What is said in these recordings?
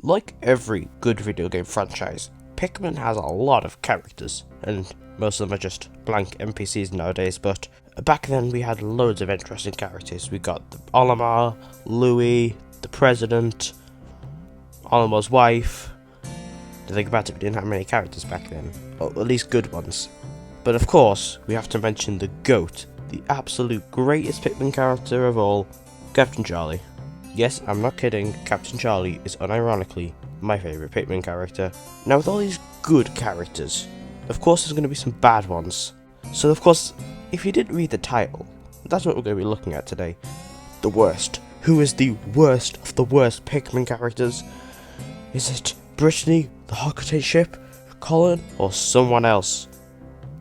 Like every good video game franchise, Pikmin has a lot of characters, and most of them are just blank NPCs nowadays, but back then we had loads of interesting characters. We got the Olimar, Louie, the President, Olimar's wife. To think about it, we didn't have many characters back then, or at least good ones. But of course, we have to mention the GOAT, the absolute greatest Pikmin character of all, Captain Charlie. Yes, I'm not kidding, Captain Charlie is unironically my favourite Pikmin character. Now with all these good characters, of course there's going to be some bad ones. So of course, if you didn't read the title, that's what we're going to be looking at today. The worst. Who is the worst of the worst Pikmin characters? Is it Brittany, the Hockaday ship, Colin, or someone else?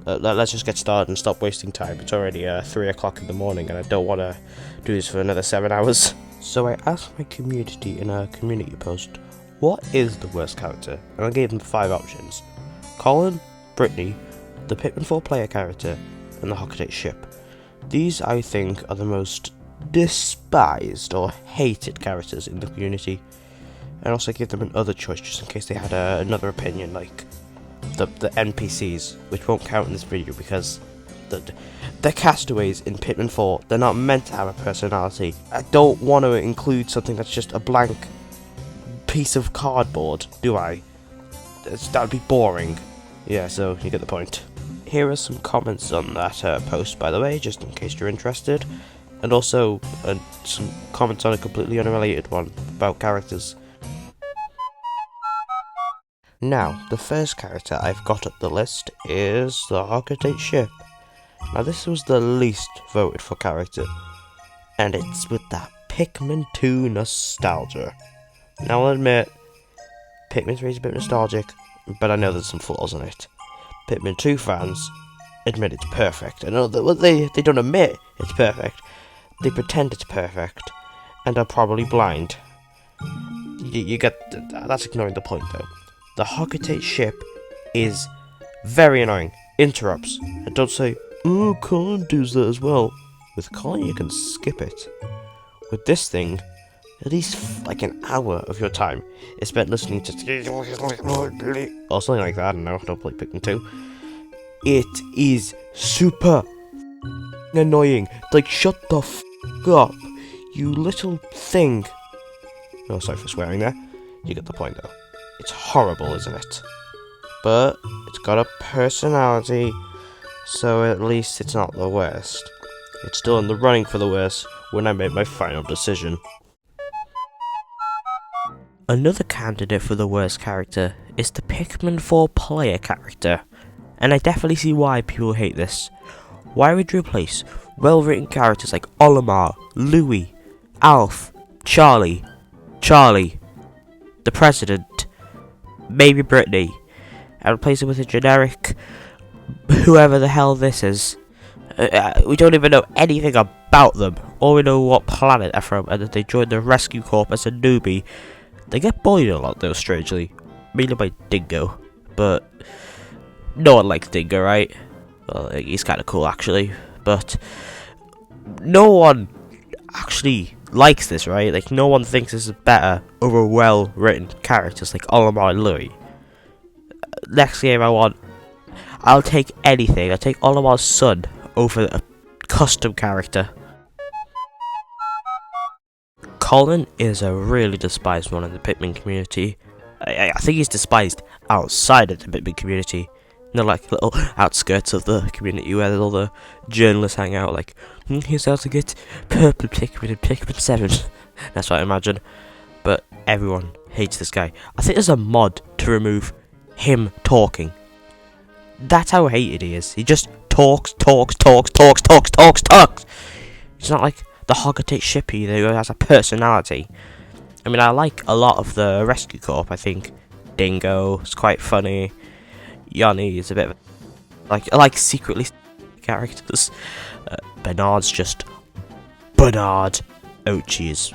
Let's just get started and stop wasting time. It's already 3 o'clock in the morning and I don't want to do this for another 7 hours. So I asked my community in a community post, what is the worst character? And I gave them 5 options. Colin, Brittany, the Pikmin 4 player character, and the Hockaday ship. These, I think, are the most despised or hated characters in the community. And also give them another choice just in case they had another opinion, like the NPCs, which won't count in this video because the castaways in Pikmin 4, they're not meant to have a personality. I don't want to include something that's just a blank piece of cardboard, do I? That would be boring. Yeah, so you get the point. Here are some comments on that post, by the way, just in case you're interested. And also some comments on a completely unrelated one about characters. Now, the first character I've got up the list is the Hockaday ship. Now this was the least voted for character, and it's with that Pikmin 2 nostalgia. Now I'll admit, Pikmin 3 is a bit nostalgic, but I know there's some flaws in it. Pikmin 2 fans admit it's perfect. I know that they don't admit it's perfect, they pretend it's perfect, and are probably blind. You get, that's ignoring the point though. The Hockaday ship is very annoying, interrupts, and don't say, oh, Colin does that as well. With Colin you can skip it. With this thing, at least like an hour of your time is spent listening to or something like that. I don't know, I don't play Pikmin 2. It is super annoying. Like, shut the f up, you little thing. Oh, sorry for swearing there. You get the point though. It's horrible, isn't it? But it's got a personality, so at least it's not the worst. It's still in the running for the worst when I made my final decision. Another candidate for the worst character is the Pikmin 4 player character, and I definitely see why people hate this. Why would you replace well-written characters like Olimar, Louie, Alf, Charlie, the President, maybe Brittany, and replace it with a generic whoever the hell this is? We don't even know anything about them. All we know what planet they're from, and that they joined the rescue corps as a newbie. They get bullied a lot though, strangely, mainly by Dingo, but no one likes Dingo, right? Well, he's kind of cool actually, but no one actually likes this, right? Like, no one thinks this is better over well-written characters like Olimar and Louie. Next game I'll take anything. I'll take Olimar's son over a custom character. Colin is a really despised one in the Pikmin community. I think he's despised outside of the Pikmin community. You know, like little outskirts of the community where all the journalists hang out, like, here's how to get purple Pikmin in Pikmin 7. That's what I imagine. But everyone hates this guy. I think there's a mod to remove him talking. That's how hated he is. He just talks. He's not like the Hockaday ship either, who has a personality. I mean, I like a lot of the rescue corps. I think Dingo is quite funny. Yanni is a bit of I like secretly characters. Bernard's just Bernard. Ochi's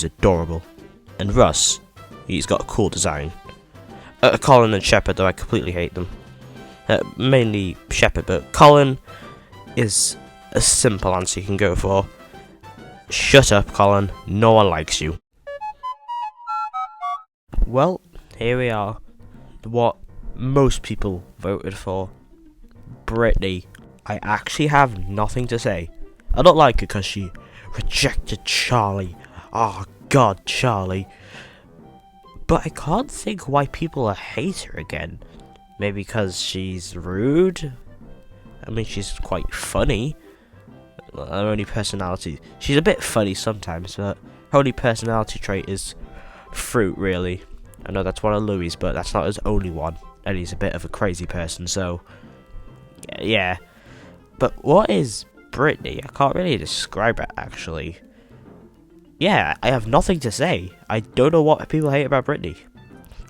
adorable. And Russ, he's got a cool design. Colin and Shepard, though, I completely hate them. Mainly Shepard, but Colin is a simple answer you can go for. Shut up, Colin. No one likes you. Well, here we are. What most people voted for. Brittany. I actually have nothing to say. I don't like her because she rejected Charlie. Oh god, Charlie. But I can't think why people hate her again. Maybe because she's rude? I mean, she's quite funny. Her only personality... She's a bit funny sometimes, but her only personality trait is fruit, really. I know that's one of Louie's, but that's not his only one. And he's a bit of a crazy person, so... Yeah. But what is Brittany? I can't really describe it, actually. Yeah, I have nothing to say. I don't know what people hate about Brittany.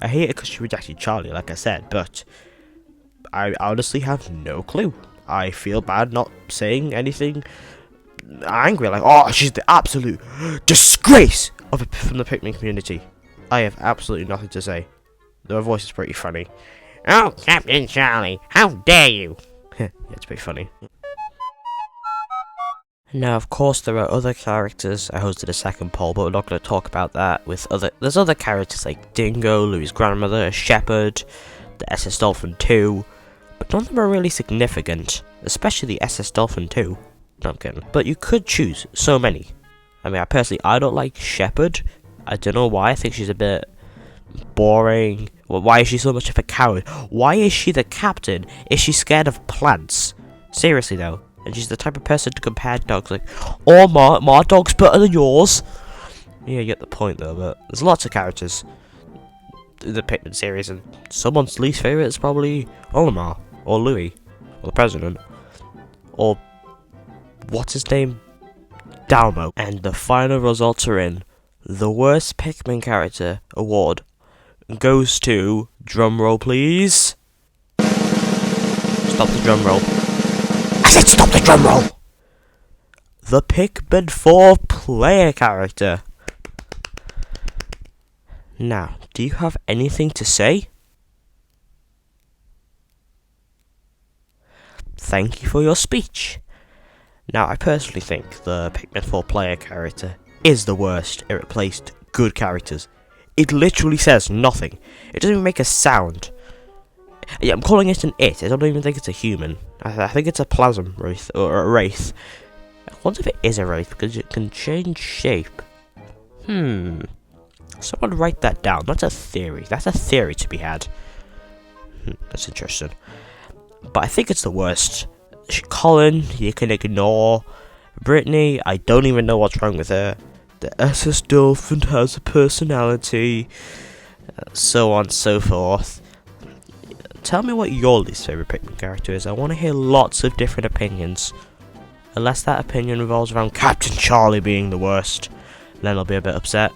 I hate it because she rejected Charlie, like I said, but... I honestly have no clue. I feel bad not saying anything angry, like, oh, she's the absolute disgrace from the Pikmin community. I have absolutely nothing to say. Though her voice is pretty funny. Oh, Captain Charlie, how dare you! Yeah, it's pretty funny. Now, of course, there are other characters. I hosted a second poll, but we're not going to talk about that. There's other characters like Dingo, Louie's grandmother, Shepherd, the SS Dolphin 2, but none of them are really significant, especially the SS Dolphin 2. No, I'm kidding. But you could choose so many. I mean, I don't like Shepherd. I don't know why. I think she's a bit boring. Well, why is she so much of a coward? Why is she the captain? Is she scared of plants? Seriously, though. And she's the type of person to compare dogs, like, oh, my dog's better than yours. Yeah, you get the point, though, but there's lots of characters in the Pikmin series, and someone's least favourite is probably Olimar, or Louie, or the President, or, what's his name? Dalmo. And the final results are in. The worst Pikmin character award goes to, drumroll please. Stop the drumroll. I said stop the drumroll! The Pikmin 4 player character. Now, do you have anything to say? Thank you for your speech. Now, I personally think the Pikmin 4 player character is the worst. It replaced good characters. It literally says nothing. It doesn't even make a sound. Yeah, I'm calling it an it. I don't even think it's a human. I think it's a plasm wraith, or a wraith. I wonder if it is a wraith, because it can change shape. Someone write that down. That's a theory. That's a theory to be had. That's interesting. But I think it's the worst. Colin, you can ignore. Brittany, I don't even know what's wrong with her. The SS Dolphin has a personality. So on and so forth. Tell me what your least favourite Pikmin character is. I want to hear lots of different opinions. Unless that opinion revolves around Captain Charlie being the worst, then I'll be a bit upset.